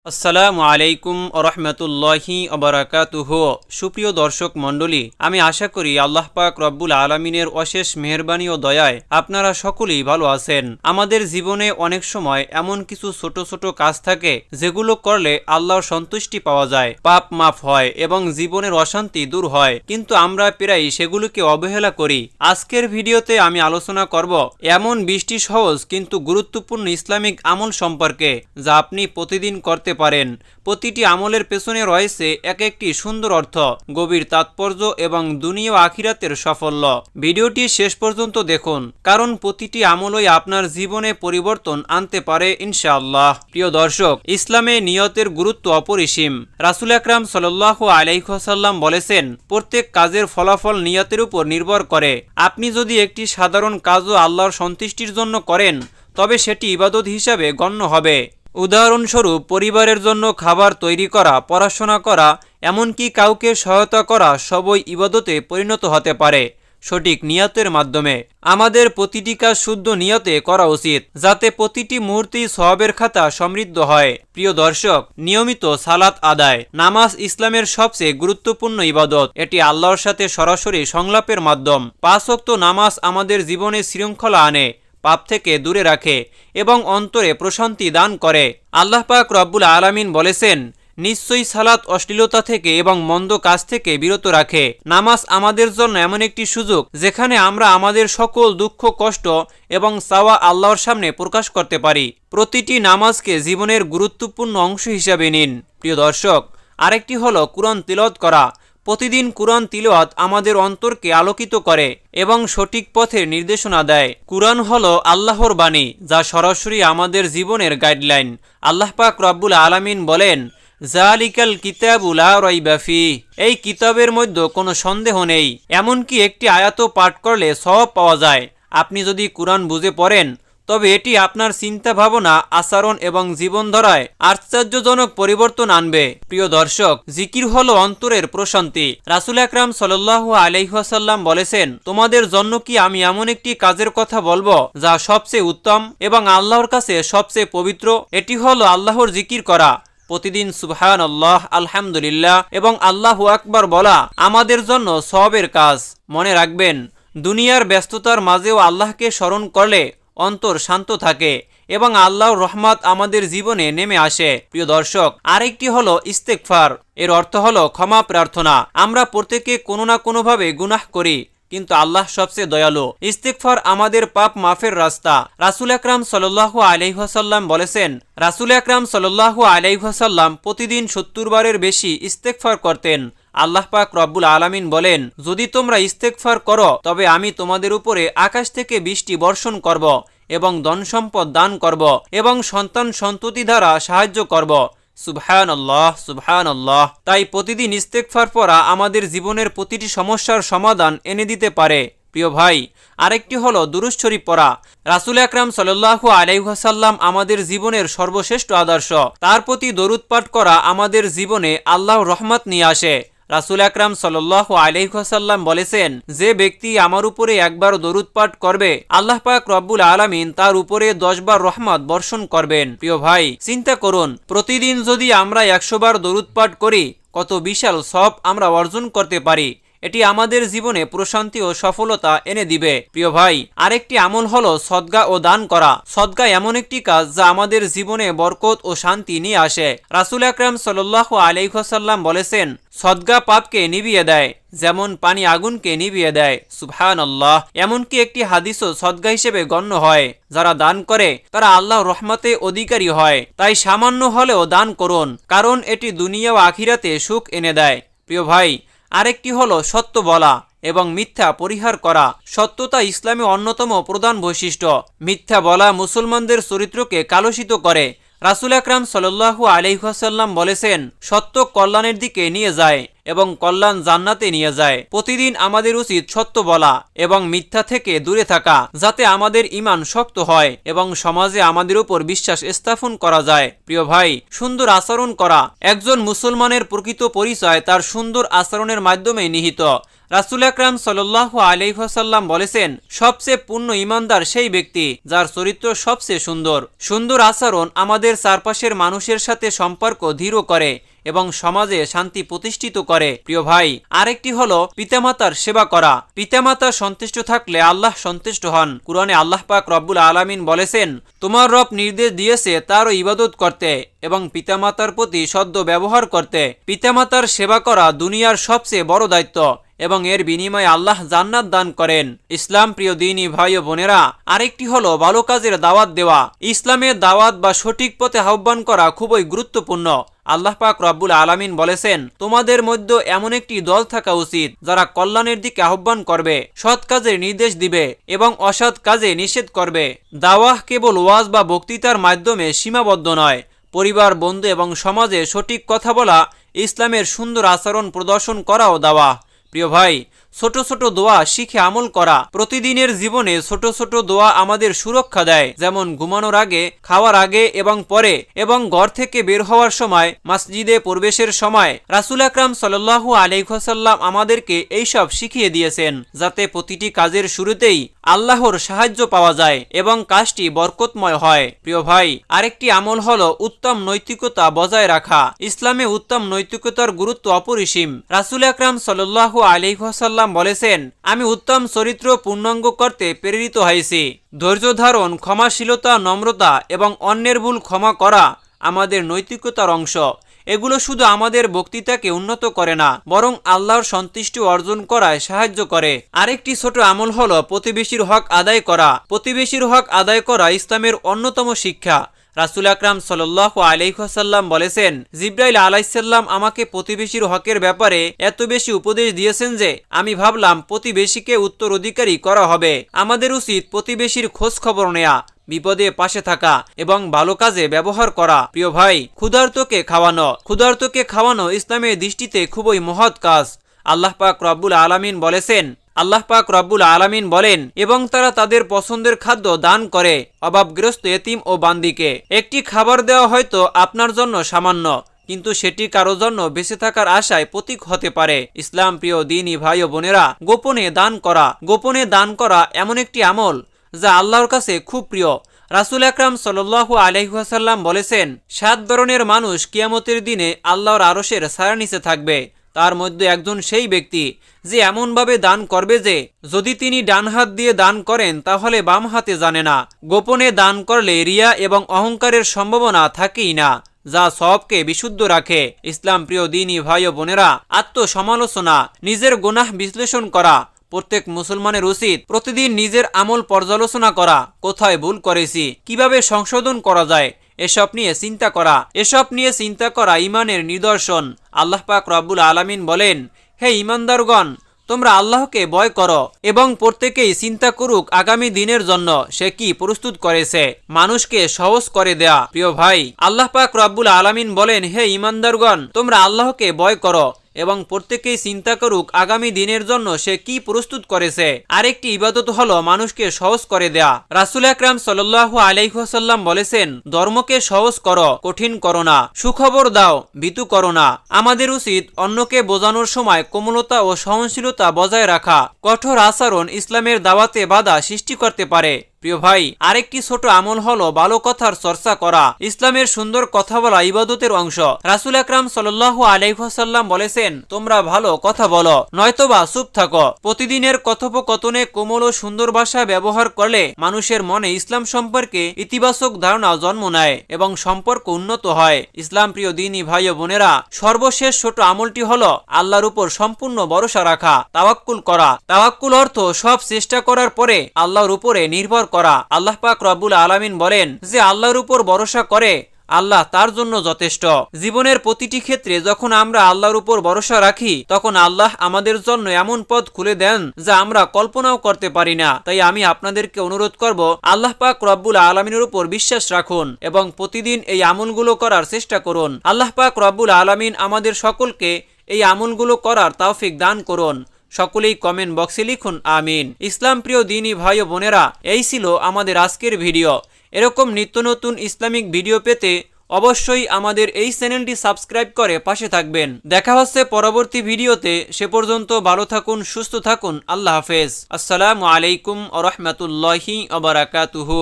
আসসালামু আলাইকুম রহমতুল্লাহি অবরাকাতুহু। সুপ্রিয় দর্শক মণ্ডলী, আমি আশা করি আল্লাহ পাক রব্বুল আলমিনের অশেষ মেহেরবানি ও দয়ায় আপনারা সকলেই ভালো আছেন। আমাদের জীবনে অনেক সময় এমন কিছু ছোট ছোট কাজ থাকে যেগুলো করলে আল্লাহর সন্তুষ্টি পাওয়া যায়, পাপ মাফ হয় এবং জীবনের অশান্তি দূর হয়, কিন্তু আমরা প্রায় সেগুলোকে অবহেলা করি। আজকের ভিডিওতে আমি আলোচনা করব এমন 20টি সহজ কিন্তু গুরুত্বপূর্ণ ইসলামিক আমল সম্পর্কে, যা আপনি প্রতিদিন করতে পারেন। প্রতিটি আমলের পেছনে রয়েছে এক একটি সুন্দর অর্থ, গভীর তাৎপর্য এবং দুনিয়া ও আখিরাতের সাফল্য। ভিডিওটি শেষ পর্যন্ত দেখুন, কারণ প্রতিটি আমলই আপনার জীবনে পরিবর্তন আনতে পারে ইনশাআল্লাহ। প্রিয় দর্শক, ইসলামে নিয়তের গুরুত্ব অপরিসীম। রাসূল আকরাম সাল্লাল্লাহু আলাইহি ওয়াসাল্লাম বলেছেন, প্রত্যেক কাজের ফলাফল নিয়তের উপর নির্ভর করে। আপনি যদি একটি সাধারণ কাজও আল্লাহর সন্তুষ্টির জন্য করেন, তবে সেটি ইবাদত হিসাবে গণ্য হবে। উদাহরণস্বরূপ, পরিবারের জন্য খাবার তৈরি করা, পড়াশোনা করা, এমনকি কাউকে সহায়তা করা সবই ইবাদতে পরিণত হতে পারে সঠিক নিয়তের মাধ্যমে। আমাদের প্রতিটি কাজ শুদ্ধ নিয়তে করা উচিত, যাতে প্রতিটি মুহূর্তেই সওয়াবের খাতা সমৃদ্ধ হয়। প্রিয় দর্শক, নিয়মিত সালাত আদায়। নামাজ ইসলামের সবচেয়ে গুরুত্বপূর্ণ ইবাদত। এটি আল্লাহর সাথে সরাসরি সংলাপের মাধ্যম। 5 ওয়াক্ত নামাজ আমাদের জীবনে শৃঙ্খলা আনে, পাপ থেকে দূরে রাখে এবং অন্তরে প্রশান্তি দান করে। আল্লাহ পাক রব্বুল আলামিন বলেছেন, নিশ্চয়ই সালাত অশ্লীলতা থেকে এবং মন্দ কাজ থেকে বিরত রাখে। নামাজ আমাদের জন্য এমন একটি সুযোগ, যেখানে আমরা আমাদের সকল দুঃখ, কষ্ট এবং চাওয়া আল্লাহর সামনে প্রকাশ করতে পারি। প্রতিটি নামাজকে জীবনের গুরুত্বপূর্ণ অংশ হিসাবে নিন। প্রিয় দর্শক, আরেকটি হলো কুরআন তিলাওয়াত করা। প্রতিদিন কুরআন তিলাওয়াত আমাদের অন্তরকে আলোকিত করে এবং সঠিক পথের নির্দেশনা দেয়। কুরআন হলো আল্লাহর বাণী, যা সরাসরি আমাদের জীবনের গাইডলাইন। আল্লাহ পাক রব্বুল আলামিন বলেন, যালিকাল কিতাবু লা রাইবা ফিহ, এই কিতাবের মধ্যে কোনো সন্দেহ নেই। এমনকি একটি আয়াতও পাঠ করলে সওয়াব পাওয়া যায়। আপনি যদি কুরআন বুঝে পড়েন, তবে এটি আপনার চিন্তা ভাবনা, আচরণ এবং জীবনধারায় আশ্চর্যজনক পরিবর্তন আনবে। প্রিয় দর্শক, জিকির হলো অন্তরের প্রশান্তি। রাসূল আকরাম সাল্লাল্লাহু আলাইহি ওয়াসাল্লাম বলেছেন, তোমাদের জন্য কি আমি এমন একটি কাজের কথা বলবো, যা সবচেয়ে উত্তম এবং আল্লাহর কাছে সবচেয়ে পবিত্র? এটি হলো আল্লাহর জিকির করা। প্রতিদিন সুবহানাল্লাহ, আলহামদুলিল্লাহ এবং আল্লাহু আকবার বলা আমাদের জন্য সওয়াবের কাজ। মনে রাখবেন, দুনিয়ার ব্যস্ততার মাঝেও আল্লাহকে স্মরণ করলে অন্তর শান্ত থাকে এবং আল্লাহর রহমত আমাদের জীবনে নেমে আসে। প্রিয় দর্শক, আরেকটি হলো ইস্তেগফার। এর অর্থ হলো ক্ষমা প্রার্থনা। আমরা প্রত্যেকে কোনো না কোনোভাবে গুনাহ করি, কিন্তু আল্লাহ সবচেয়ে দয়ালু। ইস্তেগফার আমাদের পাপ মাফের রাস্তা। রাসূল আকরাম সাল্লাল্লাহু আলাইহি ওয়াসাল্লাম বলেছেন, রাসূল আকরাম সাল্লাল্লাহু আলাইহি ওয়াসাল্লাম প্রতিদিন 70 বারের বেশি ইস্তেগফার করতেন। আল্লাহ পাক রব্বুল আলামিন বলেন, যদি তোমরা ইস্তেগফার করো, তবে আমি তোমাদের উপরে আকাশ থেকে বৃষ্টি বর্ষণ করব এবং ধন সম্পদ দান করব এবং সন্তান সন্ততি দ্বারা সাহায্য করব। সুবহানাল্লাহ, সুবহানাল্লাহ। তাই প্রতিদিন ইস্তেগফার পড়া আমাদের জীবনের প্রতিটি সমস্যার সমাধান এনে দিতে পারে। প্রিয় ভাই, আরেকটি হলো দুরূদ শরীফ পড়া। রাসূল আকরাম সাল্লাল্লাহু আলাইহি ওয়াসাল্লাম আমাদের জীবনের সর্বশ্রেষ্ঠ আদর্শ। তার প্রতি দরুদ পাঠ করা আমাদের জীবনে আল্লাহর রহমত নিয়ে আসে। রাসূল আকরাম সাল্লাল্লাহু আলাইহি ওয়াসাল্লাম বলেছেন, যে ব্যক্তি আমার উপরে একবার দরুদ পাঠ করবে, আল্লাহ পাক রব্বুল আলামিন তার উপরে 10 বার রহমত বর্ষণ করবেন। প্রিয় ভাই, চিন্তা করুন, প্রতিদিন যদি আমরা 100 বার দরুদ পাঠ করি, কত বিশাল সওয়াব আমরা অর্জন করতে পারি। এটি আমাদের জীবনে প্রশান্তি ও সফলতা এনে দিবে। প্রিয় ভাই, আরেকটি আমল হলো সদকা ও দান করা। সদকা এমন একটি কাজ, যা আমাদের জীবনে বরকত ও শান্তি নিয়ে আসে। রাসূল আকরাম সাল্লাল্লাহু আলাইহি ওয়াসাল্লাম বলেছেন, সদকা পাপকে নিভিয়ে দেয়, যেমন পানি আগুনকে নিভিয়ে দেয়। সুবহানাল্লাহ। এমনকি একটি হাদিসও সদকা হিসেবে গণ্য হয়। যারা দান করে, তারা আল্লাহর রহমতে অধিকারী হয়। তাই সামান্য হলেও দান করুন, কারণ এটি দুনিয়া ও আখিরাতে সুখ এনে দেয়। প্রিয় ভাই, আরেকটি হলো সত্য বলা এবং মিথ্যা পরিহার করা। সত্যতা ইসলামে অন্যতম প্রধান বৈশিষ্ট্য। মিথ্যা বলা মুসলমানদের চরিত্রকে কালুষিত করে। রাসূল আকরাম সাল্লাল্লাহু আলাইহি ওয়াসাল্লাম বলেছেন, সত্য কল্যাণের দিকে নিয়ে যায় এবং কল্যাণ জান্নাতে নিয়ে যায়। প্রতিদিন আমাদের উচিত সত্য বলা এবং মিথ্যা থেকে দূরে থাকা, যাতে আমাদের ঈমান শক্ত হয় এবং সমাজে আমাদের উপর বিশ্বাস স্থাপন করা যায়। প্রিয় ভাই, সুন্দর আচরণ করা। একজন মুসলমানের প্রকৃত পরিচয় তার সুন্দর আচরণের মাধ্যমে নিহিত। রাসূল আকরাম সাল্লাল্লাহু আলাইহি ওয়াসাল্লাম বলেছেন, সবচেয়ে পূর্ণ ঈমানদার সেই ব্যক্তি যার চরিত্র সবচেয়ে সুন্দর। সুন্দর আচরণ আমাদের চারপাশের মানুষের সাথে সম্পর্ক দৃঢ় করে এবং সমাজে শান্তি প্রতিষ্ঠিত করে। প্রিয় ভাই, আরেকটি হলো পিতামাতার সেবা করা। পিতামাতা সন্তুষ্ট থাকলে আল্লাহ সন্তুষ্ট হন। কুরআনে আল্লাহ পাক রব্বুল আলামিন বলেছেন, তোমার রব নির্দেশ দিয়েছে তারও ইবাদত করতে এবং পিতামাতার প্রতি সদ্য ব্যবহার করতে। পিতামাতার সেবা করা দুনিয়ার সবচেয়ে বড় দায়িত্ব এবং এর বিনিময়ে আল্লাহ জান্নাত দান করেন। ইসলাম প্রিয় দিনী ভাই ও বোনেরা, আরেকটি হলো ভালো কাজের দাওয়াত দেওয়া। ইসলামের দাওয়াত বা সঠিক পথে আহ্বান করা খুবই গুরুত্বপূর্ণ। আল্লাহ পাক রব্বুল আলামিন বলেছেন, তোমাদের মধ্যে এমন একটি দল থাকা উচিত যারা কল্যাণের দিকে আহ্বান করবে, সৎ কাজের নির্দেশ দিবে এবং অসৎ কাজে নিষেধ করবে। দাওয়াহ কেবল ওয়াজ বা বক্তৃতার মাধ্যমে সীমাবদ্ধ নয়। পরিবার, বন্ধু এবং সমাজে সঠিক কথা বলা, ইসলামের সুন্দর আচরণ প্রদর্শন করাও দাওয়াহ। প্রিয় ভাই, ছোট ছোট দোয়া শিখে আমল করা। প্রতিদিনের জীবনে ছোট ছোট দোয়া আমাদের সুরক্ষা দেয়, যেমন ঘুমানোর আগে, খাওয়ার আগে এবং পরে, এবং ঘর থেকে বের হওয়ার সময়, মসজিদে প্রবেশের সময়। রাসূল আকরাম সাল্লাল্লাহু আলাইহি ওয়াসাল্লাম আমাদেরকে এইসব শিখিয়ে দিয়েছেন, যাতে প্রতিটি কাজের শুরুতেই আল্লাহর সাহায্য পাওয়া যায় এবং কাজটি বরকতময় হয়। প্রিয় ভাই, আরেকটি আমল হলো উত্তম নৈতিকতা বজায় রাখা। ইসলামে উত্তম নৈতিকতার গুরুত্ব অপরিসীম। রাসূল আকরাম সাল্লাল্লাহু আলাইহি ওয়াসাল্লাম বলেছেন, আমি উত্তম চরিত্র পূর্ণাঙ্গ করতে প্রেরিত হয়েছি। ধৈর্য ধারণ, ক্ষমাশীলতা, নম্রতা এবং অন্যের ভুল ক্ষমা করা আমাদের নৈতিকতার অংশ। এগুলো শুধু আমাদের বক্তৃতাকে উন্নত করে না, বরং আল্লাহর সন্তুষ্টি অর্জন করায় সাহায্য করে। আরেকটি ছোট আমল হলো প্রতিবেশীর হক আদায় করা। প্রতিবেশীর হক আদায় করা ইসলামের অন্যতম শিক্ষা। রাসূল আকরাম সাল্লাল্লাহু আলাইহি ওয়াসাল্লাম বলেছেন, জিবরাইল আলাইহিসসালাম আমাকে প্রতিবেশীর হকের ব্যাপারে এত বেশি উপদেশ দিয়েছেন যে আমি ভাবলাম প্রতিবেশীকে উত্তরাধিকারী করা হবে। আমাদের উচিত প্রতিবেশীর খোঁজ খবর নেয়া, বিপদে পাশে থাকা এবং ভালো কাজে ব্যবহার করা। প্রিয় ভাই, ক্ষুধার্তকে খাওয়ানো ইসলামের দৃষ্টিতে খুবই মহৎ কাজ। আল্লাহ পাক রব্বুল আলামিন বলেন, এবং তারা তাদের পছন্দের খাদ্য দান করে অভাবগ্রস্ত এতিম ও বান্দিকে। একটি খাবার দেওয়া হয়তো আপনার জন্য সামান্য, কিন্তু সেটি কারো জন্য বেঁচে থাকার আশায় প্রতীক হতে পারে। ইসলাম প্রিয় দিনী ভাই ও বোনেরা, গোপনে দান করা এমন একটি আমল যা আল্লাহর কাছে খুব প্রিয়। রাসূল আকরাম সাল্লাল্লাহু আলাইহি ওয়াসাল্লাম বলেছেন, 7 ধরনের মানুষ কিয়ামতের দিনে আল্লাহর আরশের ছায়ার নিচে থাকবে। তার মধ্যে একজন সেই ব্যক্তি যে এমনভাবে দান করবে যে যদি তিনি ডান হাত দিয়ে দান করেন তাহলে বাম হাতে জানে না। গোপনে দান করলে রিয়া এবং অহংকারের সম্ভাবনা থাকেই না, যা সবকে বিশুদ্ধ রাখে। ইসলাম প্রিয় দিনী ভাই ও বোনেরা, আত্মসমালোচনা, নিজের গুনাহ বিশ্লেষণ করা। প্রত্যেক মুসলমানের উচিত প্রতিদিন নিজের আমল পর্যালোচনা করা, কোথায় ভুল করেছি, কিভাবে সংশোধন করা যায়, এসব নিয়ে চিন্তা করা ঈমানের নিদর্শন। আল্লাহ পাক রব্বুল আলামিন বলেন, হে ঈমানদারগণ, তোমরা আল্লাহকে ভয় করো এবং প্রত্যেকেই চিন্তা করুক আগামী দিনের জন্য সে কি প্রস্তুত করেছে, মানুষকে সহজ করে দেয়া। প্রিয় ভাই, আল্লাহ পাক রব্বুল আলামিন বলেন, হে ঈমানদারগণ, তোমরা আল্লাহকে ভয় করো এবং প্রত্যেকেই চিন্তা করুক আগামী দিনের জন্য সে কি প্রস্তুত করেছে। আরেকটি ইবাদত হলো মানুষকে সহজ করে দেয়া। রাসূল আকরাম সাল্লাল্লাহু আলাইহি ওয়াসাল্লাম বলেছেন, ধর্মকে সহজ করো, কঠিন করো না। সুখবর দাও, ভীতু করো না। আমাদের উচিত অন্যকে বোঝানোর সময় কোমলতা ও সহনশীলতা বজায় রাখা। কঠোর আচরণ ইসলামের দাওয়াতে বাধা সৃষ্টি করতে পারে। প্রিয় ভাই, আরেকটি ছোট আমল হলো ভালো কথার চর্চা করা। ইসলামের সুন্দর কথা বলা ইবাদতের অংশ। রাসূল আকরাম সাল্লাল্লাহু আলাইহি ওয়াসাল্লাম বলেছেন, তোমরা ভালো কথা বলো, নয়তোবা চুপ থাকো। প্রতিদিনের কথোপকথনে কোমল ও সুন্দর ভাষা ব্যবহার করলে মানুষের মনে ইসলাম সম্পর্কে ইতিবাচক ধারণা জন্ম নেয় এবং সম্পর্ক উন্নত হয়। ইসলাম প্রিয় দিনী ভাই ও বোনেরা, সর্বশেষ ছোট আমলটি হলো আল্লাহর উপর সম্পূর্ণ ভরসা রাখা, তাওয়াক্কুল করা। তাওয়াক্কুল অর্থ সব চেষ্টা করার পরে আল্লাহর উপরে নির্ভর করা। আল্লাহ পাক রব্বুল আলামিন বলেন, যে আল্লাহর উপর ভরসা করে আল্লাহ তার জন্য যথেষ্ট। জীবনের প্রতিটি ক্ষেত্রে যখন আমরা আল্লাহর উপর ভরসা রাখি তখন আল্লাহ আমাদের জন্য এমন পথ খুলে দেন যা আমরা কল্পনাও করতে পারি না। তাই আমি আপনাদেরকে অনুরোধ করব, আল্লাহ পাক রব্বুল আলামিনের উপর বিশ্বাস রাখুন এবং প্রতিদিন এই আমলগুলো করার চেষ্টা করুন। আল্লাহ পাক রব্বুল আলামিন আমাদের সকলকে এই আমলগুলো করার তৌফিক দান করুন। সকলেই কমেন্ট বক্সে লিখুন আমিন। ইসলাম প্রিয় দিনী ভাই ও বোনেরা, এই ছিল আমাদের আজকের ভিডিও। এরকম নিত্য নতুন ইসলামিক ভিডিও পেতে অবশ্যই আমাদের এই চ্যানেলটি সাবস্ক্রাইব করে পাশে থাকবেন। দেখা হচ্ছে পরবর্তী ভিডিওতে। সে পর্যন্ত ভালো থাকুন, সুস্থ থাকুন। আল্লাহ হাফেজ। আসসালামু আলাইকুম ওয়া রাহমাতুল্লাহি ওয়া বারাকাতুহু।